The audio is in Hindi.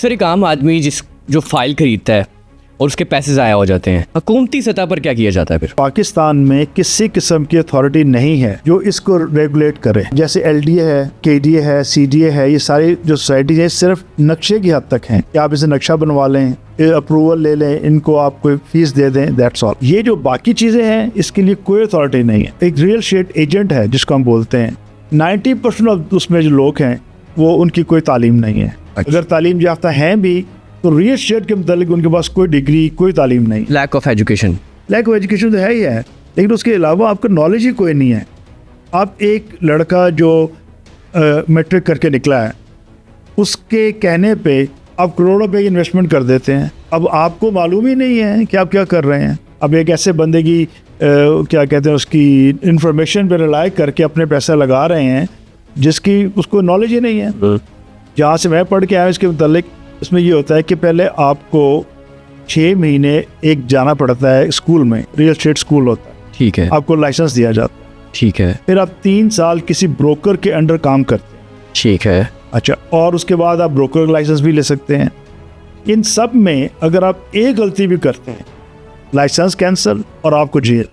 सर एक आम आदमी जो फाइल खरीदता है और उसके पैसे ज़ाया हो जाते हैं, हुकूमती सतह पर क्या किया जाता है फिर? पाकिस्तान में किसी किस्म की अथॉरिटी नहीं है जो इसको रेगुलेट करे। जैसे LDA है, KDA है, CDA है, ये सारी जो सोसाइटी है सिर्फ नक्शे की हद तक हैं कि आप इसे नक्शा बनवा लें, अप्रूवल ले लें, इनको आप कोई फीस दे दें, दैट्स ऑल। ये जो बाकी चीज़ें हैं इसके लिए कोई अथॉरिटी नहीं है। एक रियल एस्टेट एजेंट है जिसको हम बोलते हैं, 90% ऑफ उसमें जो लोग हैं वो उनकी कोई तालीम नहीं है। अगर तालीम याफ्ता हैं भी तो रियल एस्टेट के मुतालिक उनके पास कोई डिग्री, कोई तालीम नहीं। लैक ऑफ एजुकेशन तो है ही है, लेकिन उसके अलावा आपका नॉलेज ही कोई नहीं है। आप एक लड़का जो मैट्रिक करके निकला है उसके कहने पे आप करोड़ों रुपए की इन्वेस्टमेंट कर देते हैं। अब आपको मालूम ही नहीं है कि आप क्या कर रहे हैं। अब एक ऐसे बंदे की क्या कहते हैं उसकी इंफॉर्मेशन पे रिलाई करके अपने पैसा लगा रहे हैं जिसकी उसको नॉलेज ही नहीं है। जहाँ से मैं पढ़ के आया इसके मुतालिक इसमें ये होता है कि पहले आपको 6 महीने एक जाना पड़ता है स्कूल में, रियल एस्टेट स्कूल होता है, ठीक है, आपको लाइसेंस दिया जाता है, ठीक है, फिर आप 3 साल किसी ब्रोकर के अंडर काम करते हैं, ठीक है, अच्छा, और उसके बाद आप ब्रोकर का लाइसेंस भी ले सकते हैं। इन सब में अगर आप एक गलती भी करते हैं, लाइसेंस कैंसिल और आपको जेल।